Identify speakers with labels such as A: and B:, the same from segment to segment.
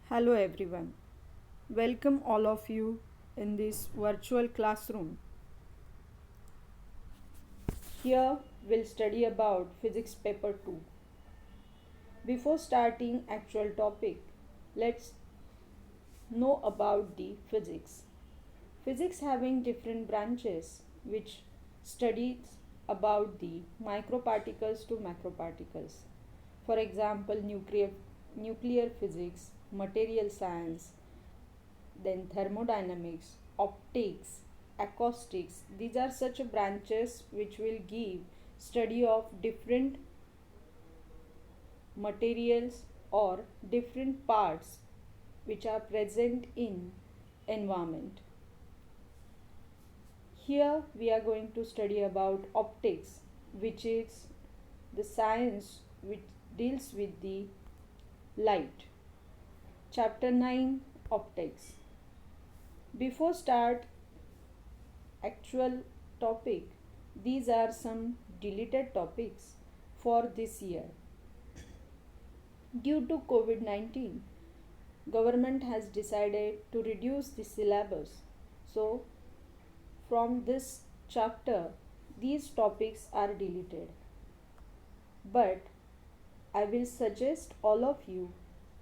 A: Hello everyone. Welcome all of you in this virtual classroom. Here we'll study about physics paper 2. Before starting actual topic, let's know about the physics. Physics having different branches which studies about the microparticles to macroparticles. For example, nuclear physics, material science, then thermodynamics, optics, acoustics. These are such branches which will give study of different materials or different parts which are present in environment. Here we are going to study about optics, which is the science which deals with the light. Chapter 9, Optics. Before start actual topic, these are some deleted topics for this year. Due to COVID-19, government has decided to reduce the syllabus. So from this chapter, these topics are deleted. But I will suggest all of you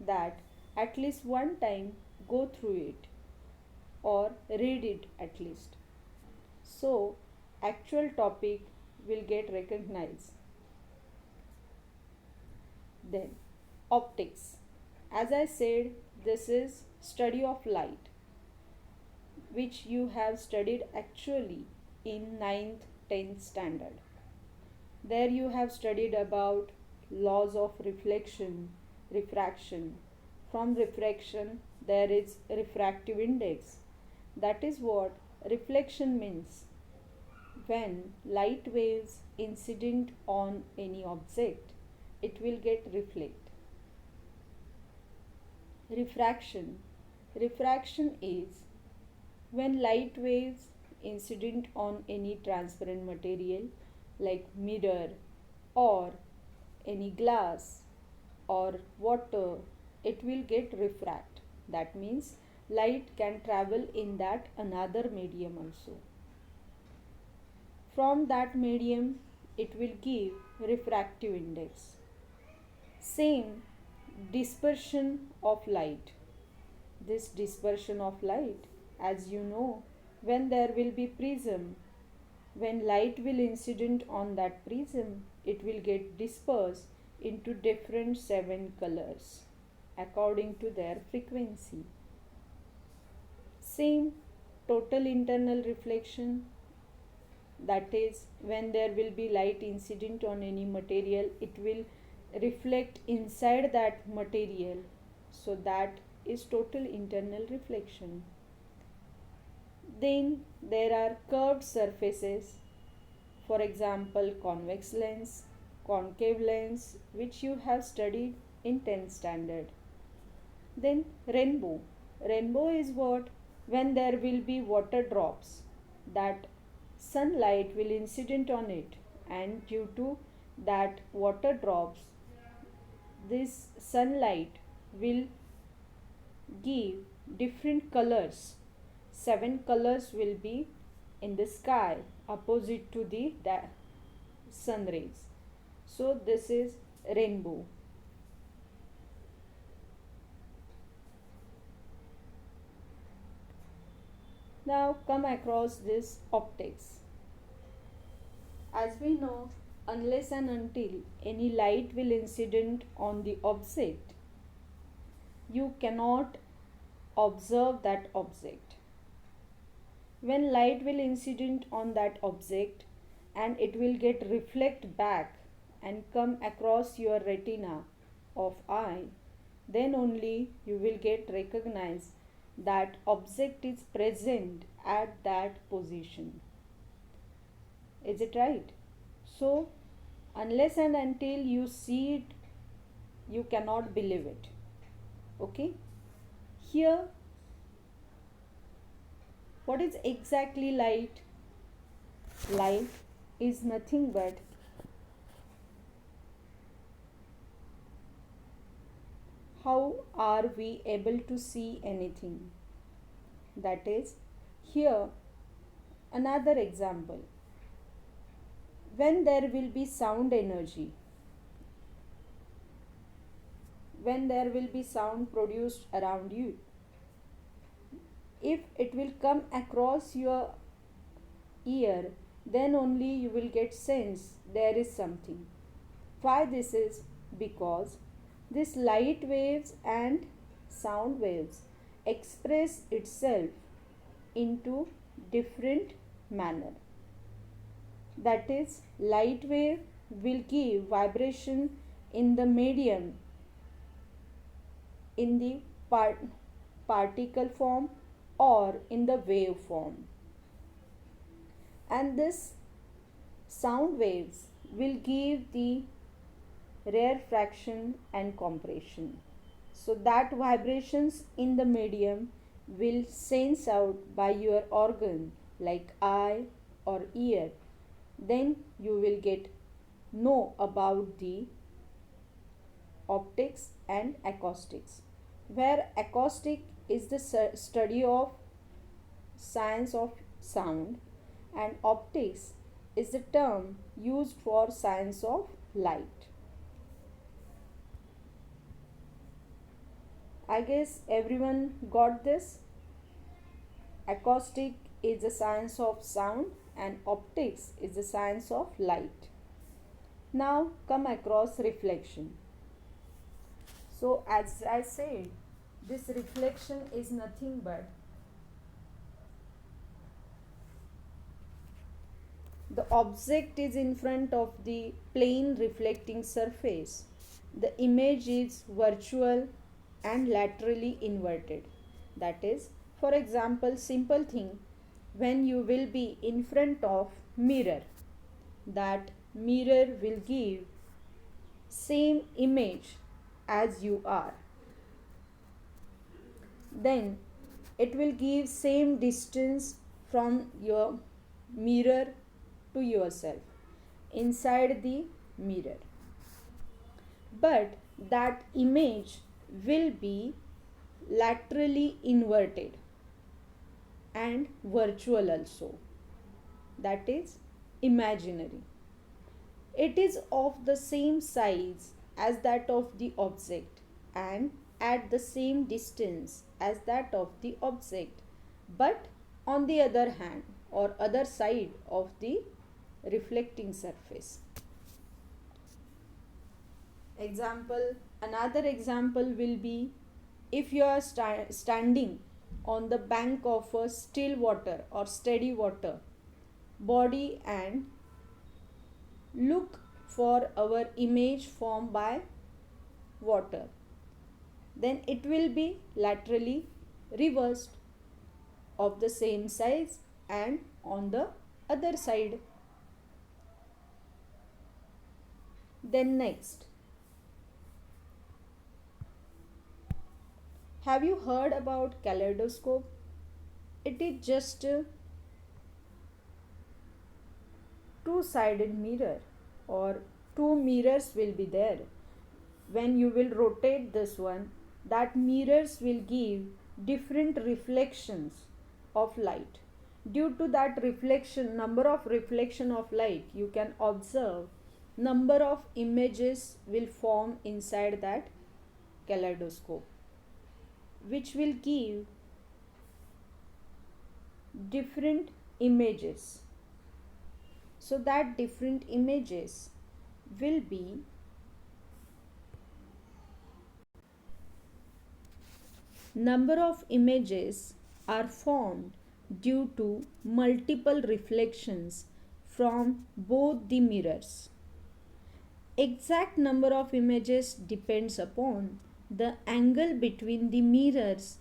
A: that at least one time go through it or read it at least. So actual topic will get recognized. Then optics. As I said, this is study of light which you have studied actually in 9th 10th standard. There you have studied about laws of reflection, refraction. From refraction there is refractive index. That is what reflection means. When light waves incident on any object, it will get reflect. Refraction. Refraction is when light waves incident on any transparent material like mirror or any glass or water, it will get refract. That means light can travel in that another medium also. From that medium, it will give refractive index. Same dispersion of light. This dispersion of light, as you know, when there will be prism, when light will incident on that prism, it will get dispersed into different 7 colors according to their frequency. Same total internal reflection, that is when there will be light incident on any material, it will reflect inside that material, so that is total internal reflection. Then there are curved surfaces, for example convex lens, concave lens, which you have studied in 10th standard. Then rainbow. Rainbow is what? When there will be water drops, that sunlight will incident on it, and due to that water drops, this sunlight will give different colors. 7 colors will be in the sky opposite to the sun rays. So this is rainbow. Now come across this optics. As we know, unless and until any light will incident on the object, you cannot observe that object. When light will incident on that object and it will get reflect back and come across your retina of eye, then only you will get recognized that object is present at that position. Is it right? So unless and until you see it, you cannot believe it. Okay? Here, what is exactly light? Light is nothing but how are we able to see anything? That is, here another example. When there will be sound energy, when there will be sound produced around you, if it will come across your ear, then only you will get sense there is something. Why this is? Because this light waves and sound waves express itself into different manner. That is, light wave will give vibration in the medium in the particle form or in the wave form, and this sound waves will give the rarefaction and compression, so that vibrations in the medium will sense out by your organ like eye or ear. Then you will get know about the optics and acoustics, where acoustic is the study of science of sound, and optics is the term used for science of light. I guess everyone got this. Acoustic is the science of sound and optics is the science of light. Now come across reflection. So as I said, this reflection is nothing but the object is in front of the plane reflecting surface. The image is virtual and laterally inverted. That is, for example, simple thing, when you will be in front of mirror, that mirror will give same image as you are. Then it will give same distance from your mirror to yourself inside the mirror, but that image will be laterally inverted and virtual also, that is imaginary. It is of the same size as that of the object and at the same distance as that of the object, but on the other hand or other side of the reflecting surface. Another example will be, if you are standing on the bank of a still water or steady water body and look for our image formed by water, then it will be laterally reversed of the same size and on the other side. Then next, have you heard about kaleidoscope? It is just a two-sided mirror, or two mirrors will be there. When you will rotate this one, that mirrors will give different reflections of light. Due to that reflection, number of reflection of light, you can observe number of images will form inside that kaleidoscope, which will give different images. So that different images will be number of images are formed due to multiple reflections from both the mirrors. Exact number of images depends upon the angle between the mirrors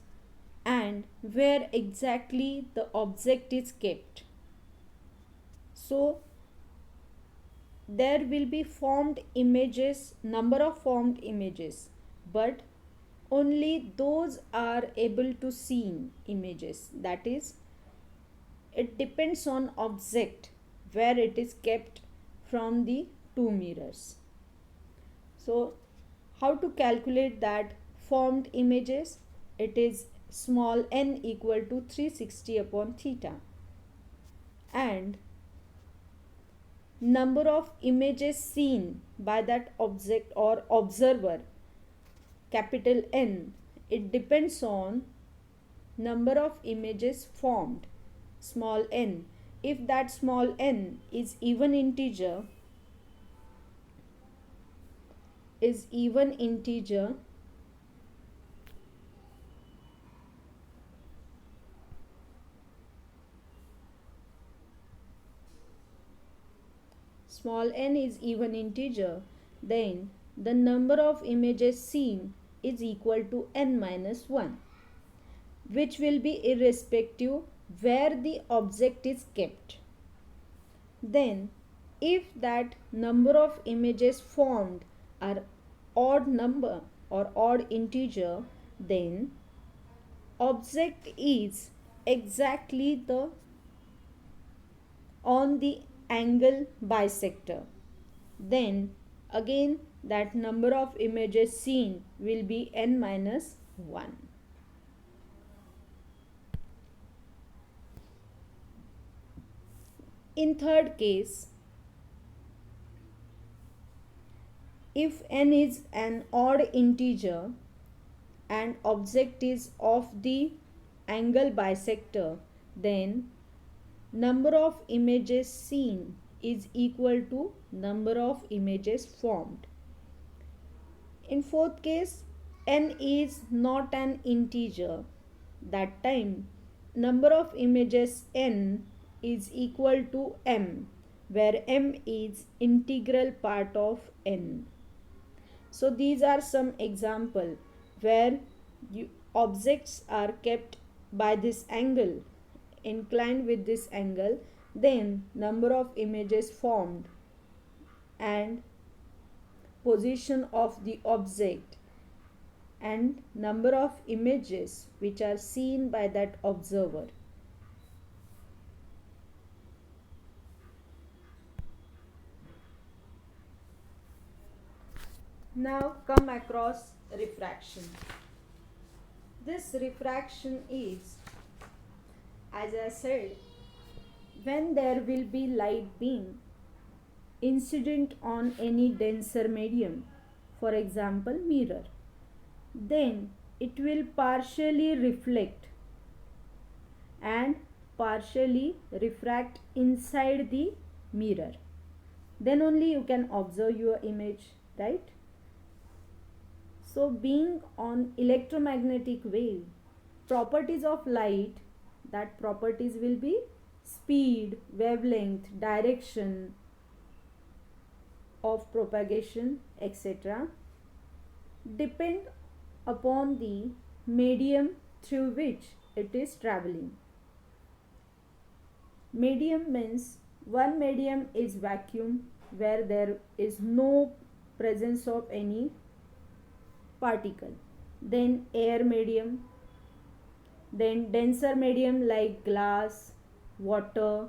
A: and where exactly the object is kept. So there will be formed images, number of formed images, but only those are able to see images. That is, it depends on object where it is kept from the two mirrors. So how to calculate that formed images, it is small n equal to 360 upon theta, and number of images seen by that object or observer, capital N, it depends on number of images formed, small n. If that small n is even integer, small n is even integer, then the number of images seen is equal to n minus 1, which will be irrespective where the object is kept. Then, if that number of images formed are odd number or odd integer, then object is exactly on the angle bisector. Then again that number of images seen will be n minus 1. In third case, if n is an odd integer and object is of the angle bisector, then number of images seen is equal to number of images formed. In fourth case, n is not an integer. That time number of images n is equal to m, where m is integral part of n. So these are some example where objects are kept by this angle, inclined with this angle, then number of images formed and position of the object and number of images which are seen by that observer. Now come across refraction. This refraction is, as I said, when there will be light beam incident on any denser medium, for example mirror, then it will partially reflect and partially refract inside the mirror. Then only you can observe your image, right? So being on electromagnetic wave, properties of light, that properties will be speed, wavelength, direction of propagation, etc., depend upon the medium through which it is traveling. Medium means one medium is vacuum, where there is no presence of any particle. Then air medium, then denser medium like glass, water.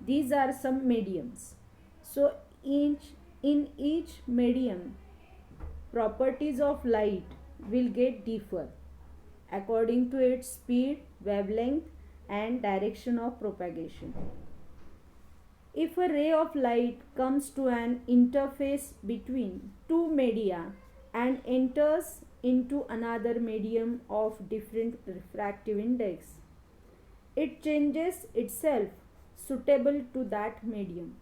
A: These are some mediums. So in each medium, properties of light will get differ according to its speed, wavelength and direction of propagation. If a ray of light comes to an interface between two media and enters into another medium of different refractive index, it changes itself suitable to that medium.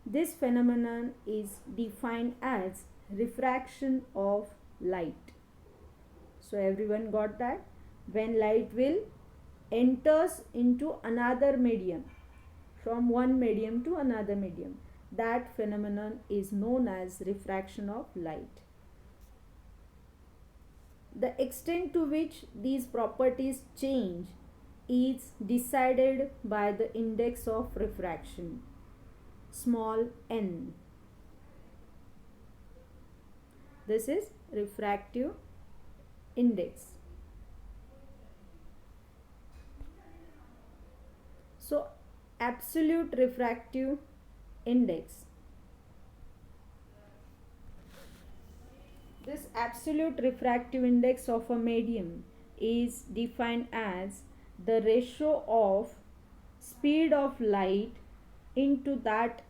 A: This phenomenon is defined as refraction of light. So everyone got that? When light will enters into another medium, from one medium to another medium, that phenomenon is known as refraction of light. The extent to which these properties change is decided by the index of refraction, small n. This is refractive index. So absolute refractive index, This absolute refractive index of a medium is defined as the ratio of speed of light into that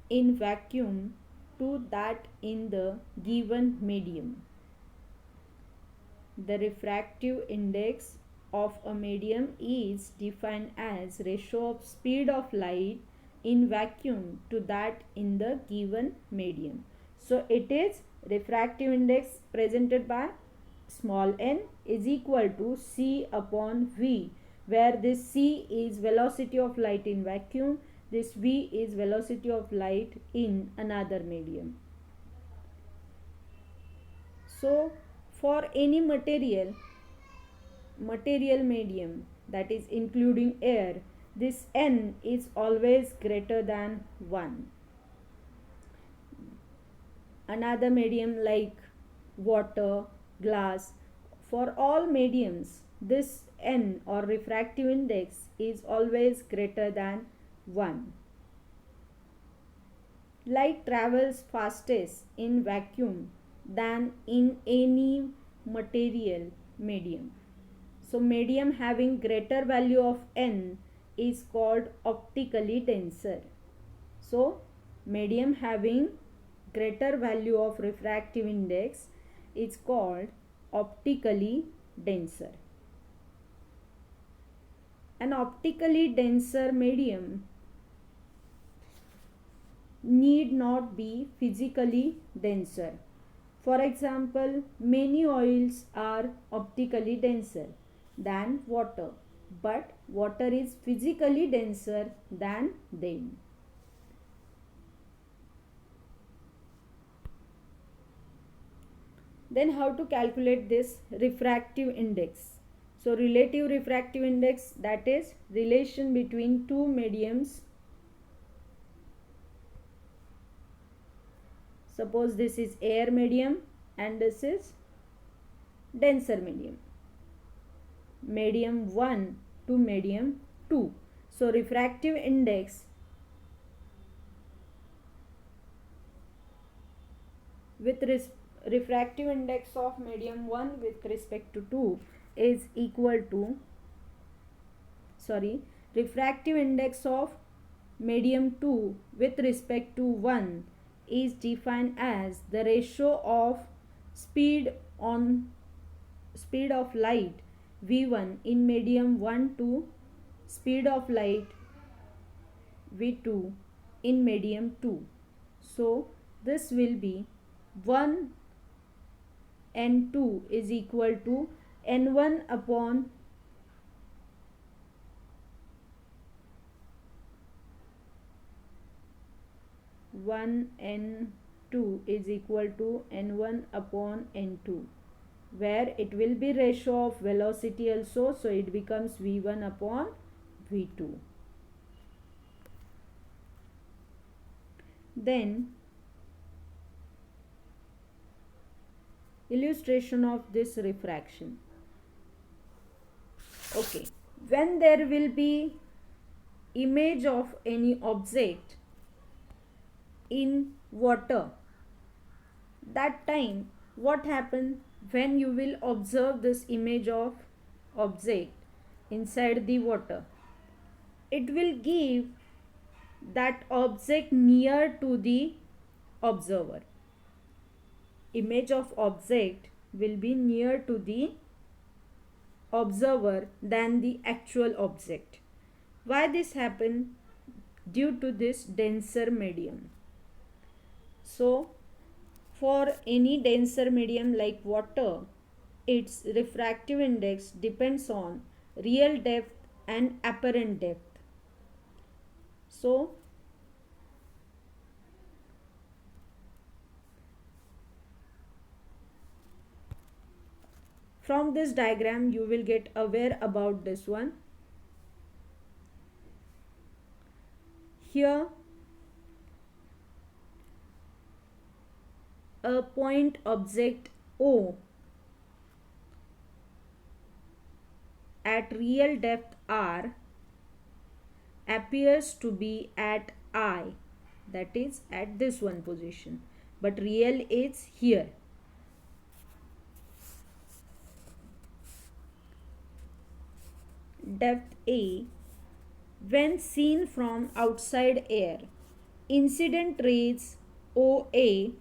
A: in vacuum to that in the given medium. The refractive index of a medium is defined as ratio of speed of light in vacuum to that in the given medium. So it is refractive index presented by small n is equal to c upon v, where this c is velocity of light in vacuum, this v is velocity of light in another medium. So for any material medium, that is including air, this n is always greater than 1. Another medium like water, glass, for all mediums this n or refractive index is always greater than 1. Light travels fastest in vacuum than in any material medium. So medium having greater value of n is called optically denser. So medium having greater value of refractive index is called optically denser. An optically denser medium need not be physically denser. For example, many oils are optically denser than water, but water is physically denser than them. Then how to calculate this refractive index? So relative refractive index, that is relation between two mediums. Suppose this is air medium and this is denser medium. Medium 1 to medium 2. So refractive index with refractive index of medium 1 with respect to 2 is equal to refractive index of medium 2 with respect to 1 is defined as the ratio of speed of light v1 in medium 1 to speed of light v2 in medium 2. So this will be 1 n2 is equal to n1 upon n2 is equal to n1 upon n2, where it will be ratio of velocity also, so it becomes v1 upon v2. Then illustration of this refraction. Okay, when there will be image of any object in water, that time what happens when you will observe this image of object inside the water? It will give that object near to the observer. Image of object will be near to the observer than the actual object. Why this happen? Due to this denser medium. So for any denser medium like water, its refractive index depends on real depth and apparent depth. So from this diagram you will get aware about this one. Here a point object O at real depth R appears to be at I that is at this one position, but real is here. Depth A. When seen from outside air, incident rays OA,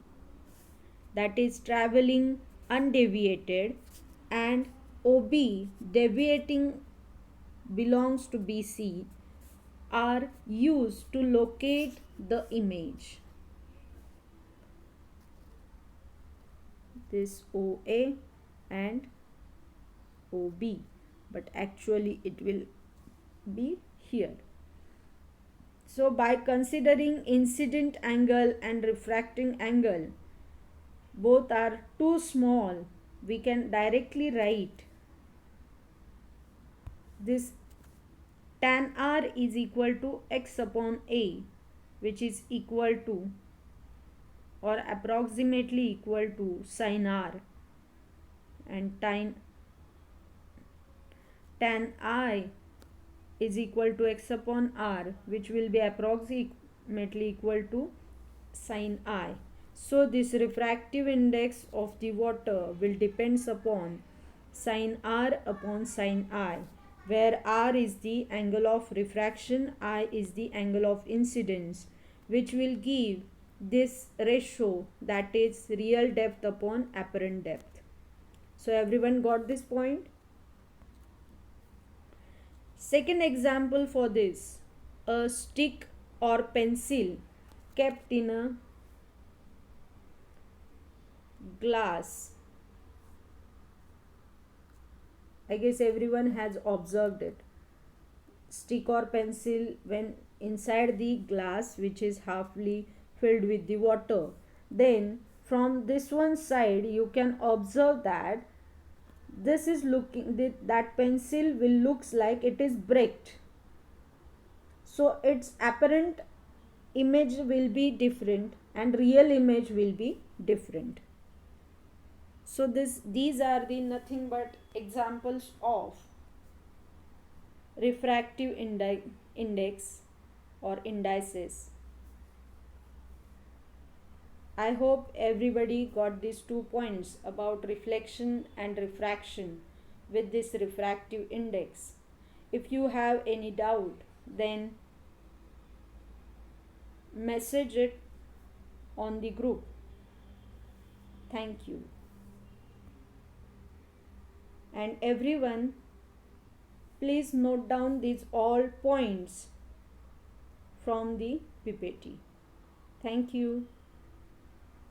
A: that is traveling undeviated, and OB deviating belongs to BC, are used to locate the image. This OA and OB, but actually it will be here. So by considering incident angle and refracting angle, both are too small, we can directly write this tan r is equal to x upon a, which is equal to or approximately equal to sin r, and tan I is equal to x upon r, which will be approximately equal to sin I. So this refractive index of the water will depends upon sin r upon sin I, where r is the angle of refraction, I is the angle of incidence, which will give this ratio, that is real depth upon apparent depth. So everyone got this point? Second example for this, a stick or pencil kept in a glass. I guess everyone has observed it. Stick or pencil when inside the glass, which is halfly filled with the water, then from this one side you can observe that this is looking, that pencil will looks like it is bricked, so its apparent image will be different and real image will be different. So these are the nothing but examples of refractive index or indices. I hope everybody got these 2 points about reflection and refraction with this refractive index. If you have any doubt, then message it on the group. Thank you. And everyone, please note down these all points from the PPT. Thank you.